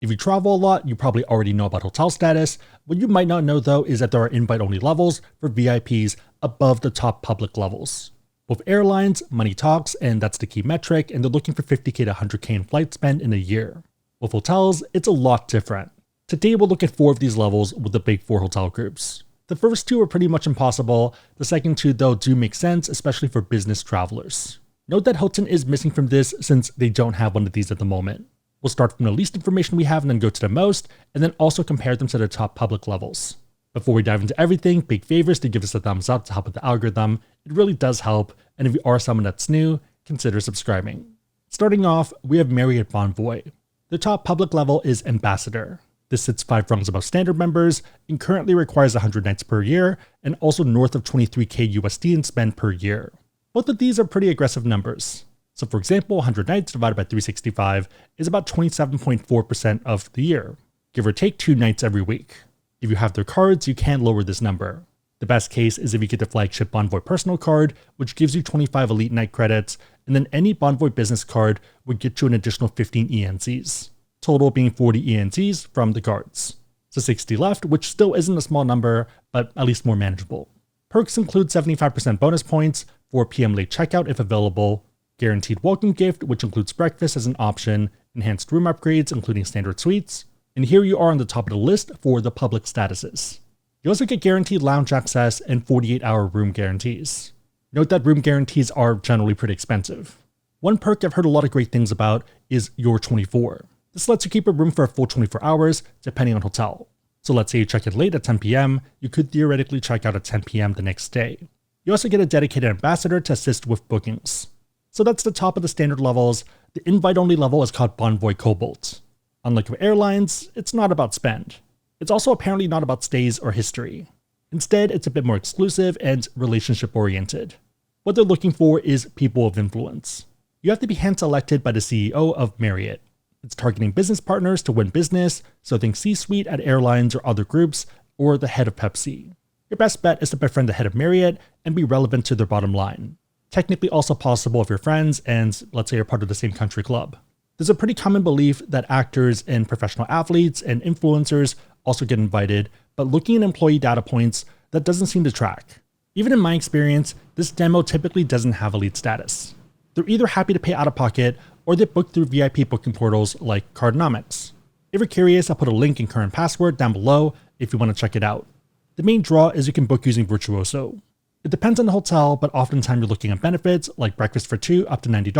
If you travel a lot, you probably already know about hotel status. What you might not know though is that there are invite-only levels for VIPs above the top public levels. With airlines, money talks, and that's the key metric, and they're looking for $50K to $100K in flight spend in a year. With hotels, it's a lot different. Today we'll look at 4 of these levels with the big 4 hotel groups. The first 2 are pretty much impossible. The second 2 though do make sense, especially for business travelers. Note that Hilton is missing from this since they don't have one of these at the moment. We'll start from the least information we have and then go to the most, and then also compare them to the top public levels. Before we dive into everything, big favors to give us a thumbs up to help with the algorithm. It really does help, and if you are someone that's new, consider subscribing. Starting off, we have Marriott Bonvoy. The top public level is Ambassador. This sits 5 rungs above standard members and currently requires 100 nights per year and also north of 23K USD in spend per year. Both of these are pretty aggressive numbers. So for example, 100 nights divided by 365 is about 27.4% of the year, give or take 2 nights every week. If you have their cards, you can lower this number. The best case is if you get the flagship Bonvoy personal card, which gives you 25 elite night credits, and then any Bonvoy business card would get you an additional 15 ENCs, total being 40 ENCs from the cards. So 60 left, which still isn't a small number, but at least more manageable. Perks include 75% bonus points, 4 PM late checkout if available, guaranteed welcome gift, which includes breakfast as an option, enhanced room upgrades including standard suites, and here you are on the top of the list for the public statuses. You also get guaranteed lounge access and 48-hour room guarantees. Note that room guarantees are generally pretty expensive. One perk I've heard a lot of great things about is Your 24. This lets you keep a room for a full 24 hours depending on hotel. So let's say you check in late at 10 PM, you could theoretically check out at 10 PM the next day. You also get a dedicated ambassador to assist with bookings. So that's the top of the standard levels. The invite-only level is called Bonvoy Cobalt. Unlike with airlines, it's not about spend. It's also apparently not about stays or history. Instead, it's a bit more exclusive and relationship-oriented. What they're looking for is people of influence. You have to be hand-selected by the CEO of Marriott. It's targeting business partners to win business, so think C-suite at airlines or other groups, or the head of Pepsi. Your best bet is to befriend the head of Marriott and be relevant to their bottom line. Technically also possible if you're friends and let's say you're part of the same country club. There's a pretty common belief that actors and professional athletes and influencers also get invited, but looking at employee data points, that doesn't seem to track. Even in my experience, this demo typically doesn't have elite status. They're either happy to pay out of pocket or they book through VIP booking portals like Cardnomics. If you're curious, I'll put a link and current password down below if you want to check it out. The main draw is you can book using Virtuoso. It depends on the hotel, but oftentimes you're looking at benefits like breakfast for 2 up to $90,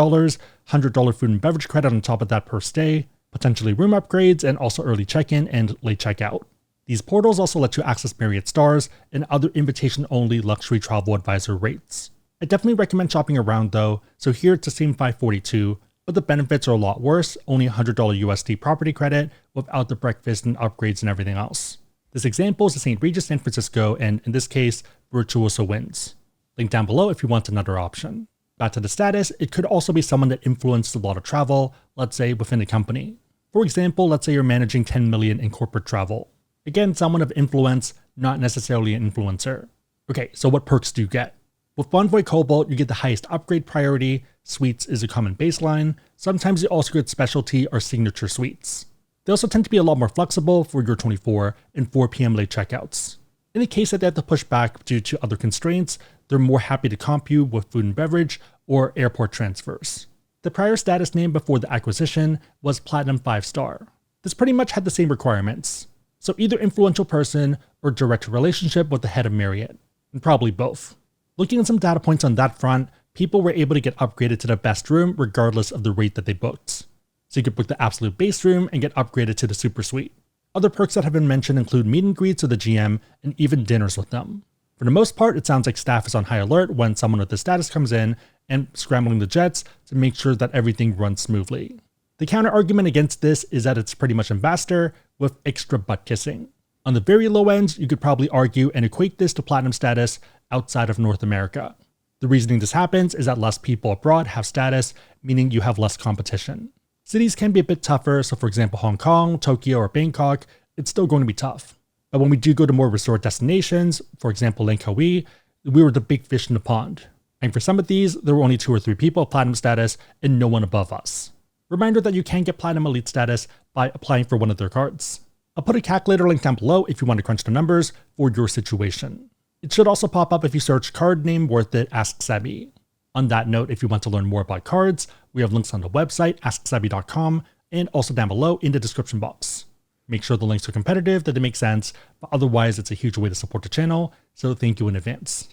$100 food and beverage credit on top of that per stay, potentially room upgrades, and also early check-in and late checkout. These portals also let you access Marriott Stars and other invitation-only luxury travel advisor rates. I definitely recommend shopping around though, so here it's the same $542, but the benefits are a lot worse, only $100 USD property credit without the breakfast and upgrades and everything else. This example is the St. Regis San Francisco, and in this case, Virtuoso wins. Link down below if you want another option. Back to the status, it could also be someone that influenced a lot of travel, let's say within a company. For example, let's say you're managing 10 million in corporate travel. Again, someone of influence, not necessarily an influencer. Okay, so what perks do you get? With Bonvoy Cobalt, you get the highest upgrade priority, suites is a common baseline, sometimes you also get specialty or signature suites. They also tend to be a lot more flexible for your 24 and 4 PM late checkouts. In the case that they have to push back due to other constraints, they're more happy to comp you with food and beverage or airport transfers. The prior status name before the acquisition was Platinum 5-star. This pretty much had the same requirements. So either influential person or direct relationship with the head of Marriott, and probably both. Looking at some data points on that front, people were able to get upgraded to the best room regardless of the rate that they booked. So you could book the absolute base room and get upgraded to the super suite. Other perks that have been mentioned include meet and greets with the GM and even dinners with them. For the most part, it sounds like staff is on high alert when someone with this status comes in and scrambling the jets to make sure that everything runs smoothly. The counter argument against this is that it's pretty much ambassador with extra butt kissing. On the very low end, you could probably argue and equate this to platinum status outside of North America. The reasoning this happens is that less people abroad have status, meaning you have less competition. Cities can be a bit tougher, so for example Hong Kong, Tokyo, or Bangkok, it's still going to be tough. But when we do go to more resort destinations, for example Langkawi, we were the big fish in the pond. And for some of these, there were only 2 or 3 people of platinum status and no one above us. Reminder that you can get platinum elite status by applying for one of their cards. I'll put a calculator link down below if you want to crunch the numbers for your situation. It should also pop up if you search card name worth it ask Sebby. On that note, if you want to learn more about cards, we have links on the website asksebby.com and also down below in the description box. Make sure the links are competitive, that they make sense, but otherwise it's a huge way to support the channel, so thank you in advance.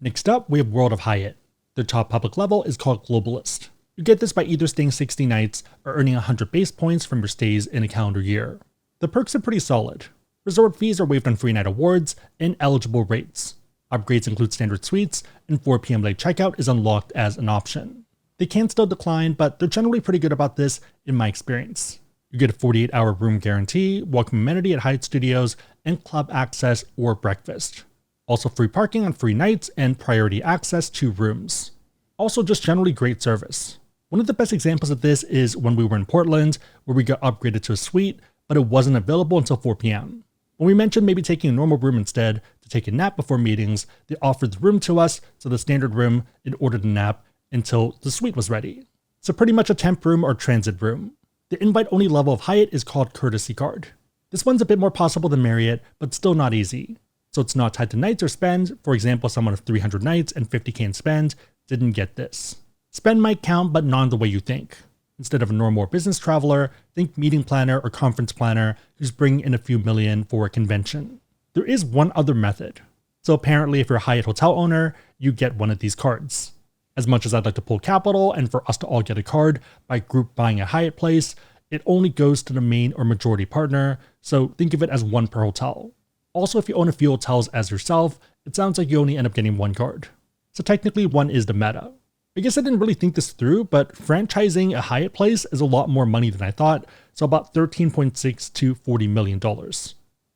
Next up, we have World of Hyatt. Their top public level is called Globalist. You get this by either staying 60 nights or earning 100 base points from your stays in a calendar year. The perks are pretty solid. Resort fees are waived on free night awards and eligible rates. Upgrades include standard suites, and 4 PM late checkout is unlocked as an option. They can still decline, but they're generally pretty good about this in my experience. You get a 48-hour room guarantee, welcome amenity at Hyatt Studios, and club access or breakfast. Also free parking on free nights and priority access to rooms. Also just generally great service. One of the best examples of this is when we were in Portland, where we got upgraded to a suite, but it wasn't available until 4 PM. When we mentioned maybe taking a normal room instead to take a nap before meetings, they offered the room to us, so the standard room, in order to nap until the suite was ready. So pretty much a temp room or transit room. The invite-only level of Hyatt is called Courtesy Card. This one's a bit more possible than Marriott, but still not easy. So it's not tied to nights or spend. For example, someone of 300 nights and 50K in spend didn't get this. Spend might count, but not in the way you think. Instead of a normal business traveler, think meeting planner or conference planner who's bringing in a few million for a convention. There is one other method. So apparently if you're a Hyatt hotel owner, you get one of these cards. As much as I'd like to pull capital and for us to all get a card by group buying a Hyatt place, it only goes to the main or majority partner, so think of it as one per hotel. Also, if you own a few hotels as yourself, it sounds like you only end up getting one card. So technically one is the meta. I guess I didn't really think this through, but franchising a Hyatt place is a lot more money than I thought, so about $13.6 to $40 million.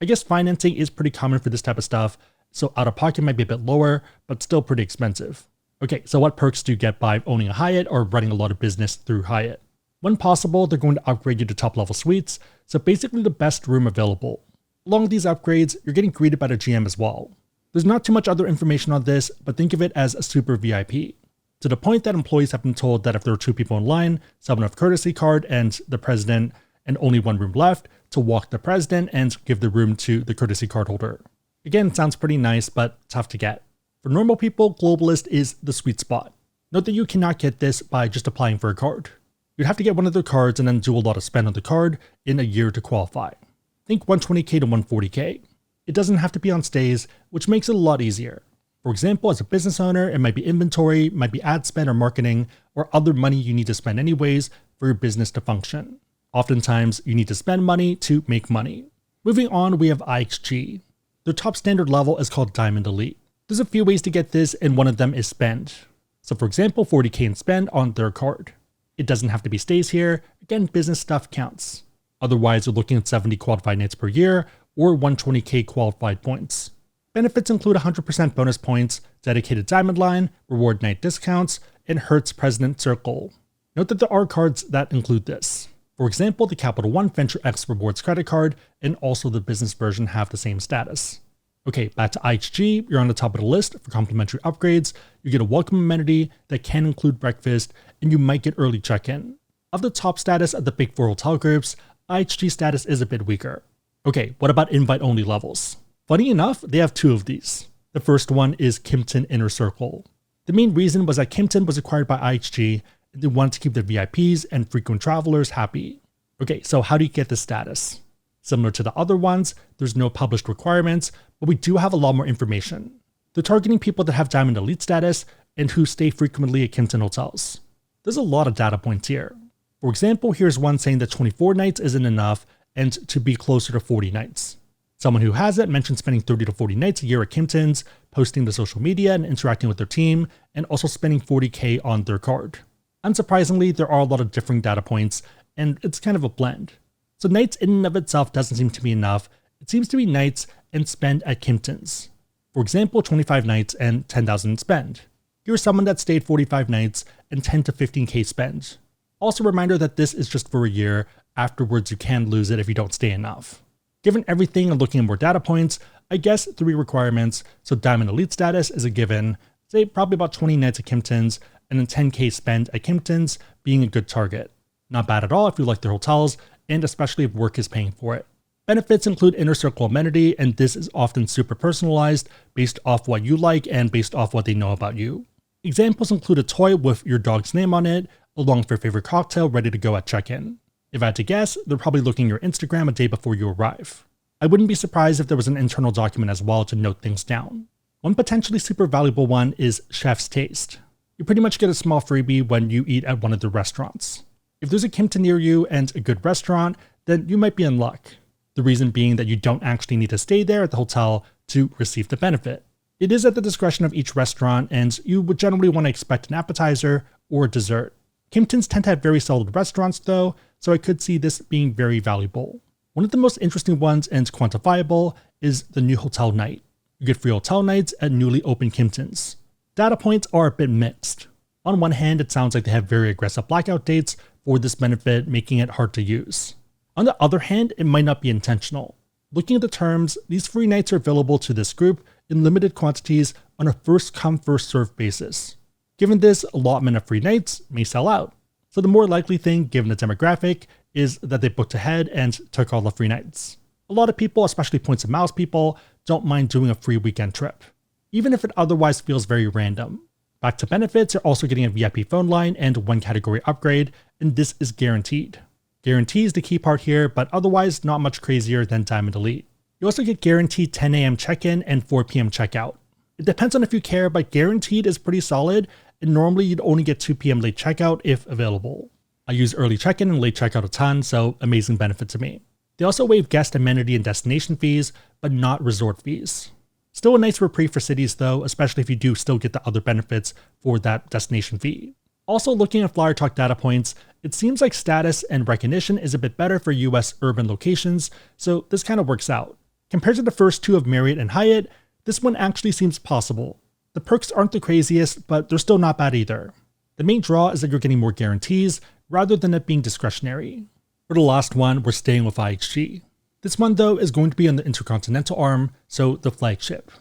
I guess financing is pretty common for this type of stuff, so out of pocket might be a bit lower, but still pretty expensive. Okay, so what perks do you get by owning a Hyatt or running a lot of business through Hyatt? When possible, they're going to upgrade you to top level suites, so basically the best room available. Along with these upgrades, you're getting greeted by the GM as well. There's not too much other information on this, but think of it as a super VIP. To the point that employees have been told that if there are 2 people in line, someone with courtesy card and the president, and only 1 room left, to walk the president and give the room to the courtesy card holder. Again, sounds pretty nice, but tough to get. For normal people, Globalist is the sweet spot. Note that you cannot get this by just applying for a card. You'd have to get one of their cards and then do a lot of spend on the card in a year to qualify. Think 120K to 140K. It doesn't have to be on stays, which makes it a lot easier. For example, as a business owner, it might be inventory, might be ad spend or marketing, or other money you need to spend anyways for your business to function. Oftentimes, you need to spend money to make money. Moving on, we have IHG. Their top standard level is called Diamond Elite. There's a few ways to get this, and one of them is spend. So for example, 40K in spend on their card. It doesn't have to be stays here. Again, business stuff counts. Otherwise, you're looking at 70 qualified nights per year or 120K qualified points. Benefits include 100% bonus points, dedicated diamond line, reward night discounts, and Hertz President Circle. Note that there are cards that include this. For example, the Capital One Venture X Rewards credit card and also the business version have the same status. Okay, back to IHG, you're on the top of the list for complimentary upgrades. You get a welcome amenity that can include breakfast, and you might get early check-in. Of the top status of the big 4 hotel groups, IHG status is a bit weaker. Okay, what about invite-only levels? Funny enough, they have 2 of these. The first one is Kimpton Inner Circle. The main reason was that Kimpton was acquired by IHG, and they wanted to keep their VIPs and frequent travelers happy. Okay, so how do you get this status? Similar to the other ones, there's no published requirements, but we do have a lot more information. They're targeting people that have Diamond Elite status and who stay frequently at Kimpton hotels. There's a lot of data points here. For example, here's one saying that 24 nights isn't enough and to be closer to 40 nights. Someone who has it mentioned spending 30 to 40 nights a year at Kimpton's, posting to social media and interacting with their team, and also spending 40K on their card. Unsurprisingly, there are a lot of differing data points, and it's kind of a blend. So nights in and of itself doesn't seem to be enough. It seems to be nights and spend at Kimpton's. For example, 25 nights and 10,000 spend. Here's someone that stayed 45 nights and 10 to 15K spend. Also a reminder that this is just for a year. Afterwards, you can lose it if you don't stay enough. Given everything and looking at more data points, I guess 3 requirements. So Diamond Elite status is a given. Say probably about 20 nights at Kimpton's and then 10K spend at Kimpton's being a good target. Not bad at all if you like their hotels and especially if work is paying for it. Benefits include Inner Circle amenity, and this is often super personalized based off what you like and based off what they know about you. Examples include a toy with your dog's name on it, along with your favorite cocktail ready to go at check-in. If I had to guess, they're probably looking at your Instagram a day before you arrive. I wouldn't be surprised if there was an internal document as well to note things down. One potentially super valuable one is Chef's Taste. You pretty much get a small freebie when you eat at one of the restaurants. If there's a Kimpton near you and a good restaurant, then you might be in luck. The reason being that you don't actually need to stay there at the hotel to receive the benefit. It is at the discretion of each restaurant, and you would generally want to expect an appetizer or a dessert. Kimptons tend to have very solid restaurants though, so I could see this being very valuable. One of the most interesting ones and quantifiable is the new hotel night. You get free hotel nights at newly opened Kimptons. Data points are a bit mixed. On one hand, it sounds like they have very aggressive blackout dates for this benefit, making it hard to use. On the other hand, it might not be intentional. Looking at the terms, these free nights are available to this group in limited quantities on a first-come, first-served basis. Given this, allotment of free nights may sell out. So the more likely thing, given the demographic, is that they booked ahead and took all the free nights. A lot of people, especially points and miles people, don't mind doing a free weekend trip, even if it otherwise feels very random. Back to benefits, you're also getting a VIP phone line and one category upgrade, and this is guaranteed. Guarantee is the key part here, but otherwise not much crazier than Diamond Elite. You also get guaranteed 10 a.m. check-in and 4 p.m. checkout. It depends on if you care, but guaranteed is pretty solid, and normally you'd only get 2 p.m. late checkout if available. I use early check-in and late checkout a ton, so amazing benefit to me. They also waive guest amenity and destination fees, but not resort fees. Still a nice reprieve for cities though, especially if you do still get the other benefits for that destination fee. Also looking at Flyer Talk data points, it seems like status and recognition is a bit better for US urban locations, so this kind of works out. Compared to the first two of Marriott and Hyatt, this one actually seems possible. The perks aren't the craziest, but they're still not bad either. The main draw is that you're getting more guarantees, rather than it being discretionary. For the last one, we're staying with IHG. This one though is going to be on the InterContinental arm, so the flagship.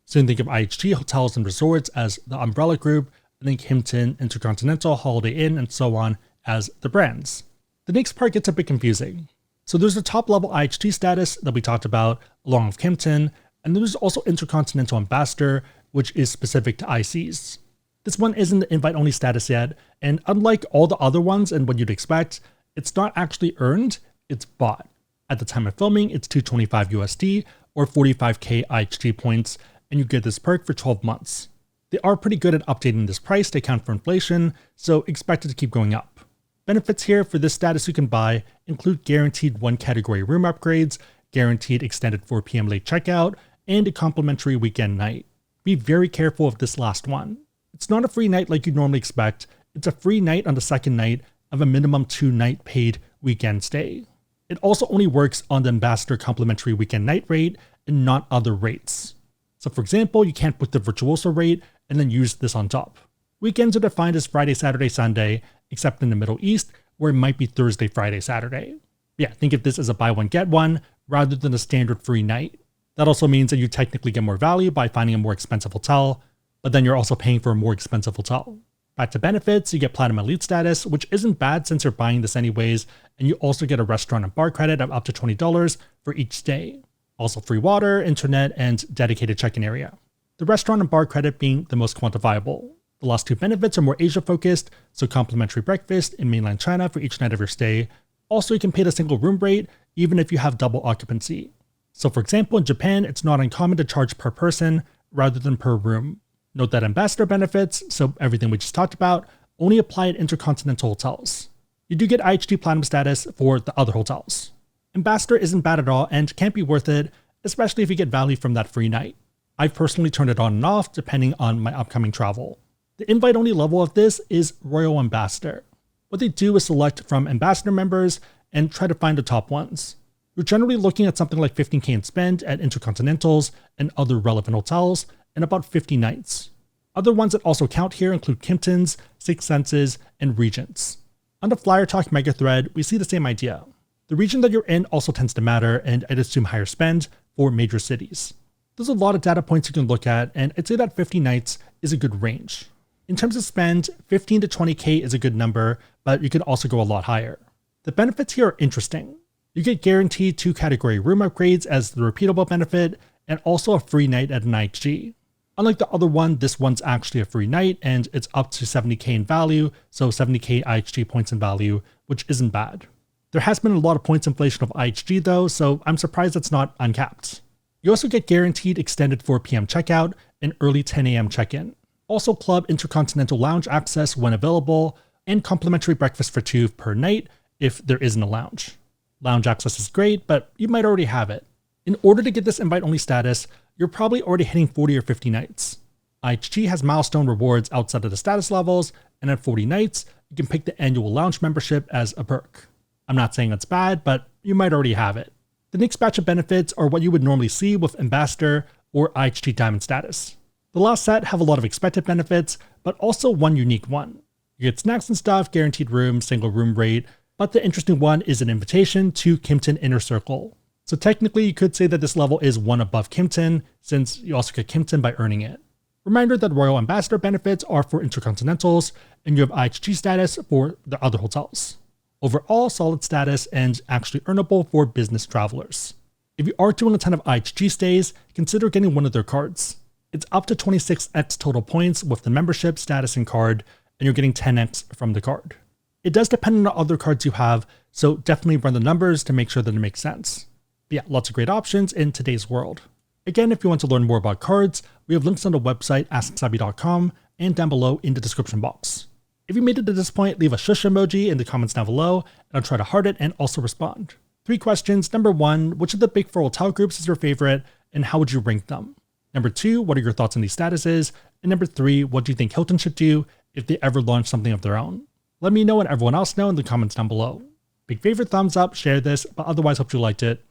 So you can think of IHG hotels and resorts as the umbrella group, and then Kimpton, InterContinental, Holiday Inn, and so on as the brands. The next part gets a bit confusing. So there's the top level IHG status that we talked about, along with Kimpton, and there's also InterContinental Ambassador, which is specific to ICs. This one isn't the invite-only status yet, and unlike all the other ones and what you'd expect, it's not actually earned, it's bought. At the time of filming, it's $225 USD or 45k IHG points, and you get this perk for 12 months. They are pretty good at updating this price to account for inflation, so expect it to keep going up. Benefits here for this status you can buy include guaranteed one category room upgrades, guaranteed extended 4 p.m. late checkout, and a complimentary weekend night. Be very careful of this last one. It's not a free night like you'd normally expect, it's a free night on the second night of a minimum 2-night paid weekend stay. It also only works on the Ambassador complimentary weekend night rate and not other rates. So for example, you can't book the Virtuoso rate and then use this on top. Weekends are defined as Friday, Saturday, Sunday, except in the Middle East, where it might be Thursday, Friday, Saturday. Yeah, think of this as a buy one, get one, rather than a standard free night. That also means that you technically get more value by finding a more expensive hotel, but then you're also paying for a more expensive hotel. Back to benefits, you get Platinum Elite status, which isn't bad since you're buying this anyways, and you also get a restaurant and bar credit of up to $20 for each stay. Also free water, internet, and dedicated check-in area. The restaurant and bar credit being the most quantifiable. The last two benefits are more Asia-focused, so complimentary breakfast in mainland China for each night of your stay. Also, you can pay the single room rate, even if you have double occupancy. So for example, in Japan, it's not uncommon to charge per person rather than per room. Note that Ambassador benefits, so everything we just talked about, only apply at InterContinental hotels. You do get IHG Platinum status for the other hotels. Ambassador isn't bad at all and can't be worth it, especially if you get value from that free night. I've personally turned it on and off depending on my upcoming travel. The invite-only level of this is Royal Ambassador. What they do is select from Ambassador members and try to find the top ones. You're generally looking at something like 15k in spend at InterContinentals and other relevant hotels, and about 50 nights. Other ones that also count here include Kimptons, Six Senses, and Regents. On the Flyer Talk mega thread, we see the same idea. The region that you're in also tends to matter, and I'd assume higher spend for major cities. There's a lot of data points you can look at, and I'd say that 50 nights is a good range. In terms of spend, 15 to 20k is a good number, but you could also go a lot higher. The benefits here are interesting. You get guaranteed 2 category room upgrades as the repeatable benefit, and also a free night at an IHG. Unlike the other one, this one's actually a free night, and it's up to 70k in value, so 70k IHG points in value, which isn't bad. There has been a lot of points inflation of IHG though, so I'm surprised it's not uncapped. You also get guaranteed extended 4 PM checkout and early 10 AM check-in. Also club InterContinental Lounge access when available, and complimentary breakfast for 2 per night if there isn't a lounge. Lounge access is great, but you might already have it. In order to get this invite-only status, you're probably already hitting 40 or 50 nights. IHG has milestone rewards outside of the status levels, and at 40 nights, you can pick the annual lounge membership as a perk. I'm not saying it's bad, but you might already have it. The next batch of benefits are what you would normally see with Ambassador or IHG Diamond status. The last set have a lot of expected benefits, but also one unique one. You get snacks and stuff, guaranteed room, single room rate, but the interesting one is an invitation to Kimpton Inner Circle. So technically you could say that this level is one above Kimpton, since you also get Kimpton by earning it. Reminder that Royal Ambassador benefits are for InterContinentals, and you have IHG status for the other hotels. Overall, solid status and actually earnable for business travelers. If you are doing a ton of IHG stays, consider getting one of their cards. It's up to 26x total points with the membership, status, and card, and you're getting 10x from the card. It does depend on the other cards you have, so definitely run the numbers to make sure that it makes sense. But yeah, lots of great options in today's world. Again, if you want to learn more about cards, we have links on the website asksebby.com and down below in the description box. If you made it to this point, leave a shush emoji in the comments down below, and I'll try to heart it and also respond. 3 questions. Number 1, which of the big 4 hotel groups is your favorite, and how would you rank them? Number 2, what are your thoughts on these statuses? And number 3, what do you think Hilton should do if they ever launch something of their own? Let me know and everyone else know in the comments down below. Big favorite, thumbs up, share this, but otherwise hope you liked it.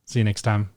See you next time.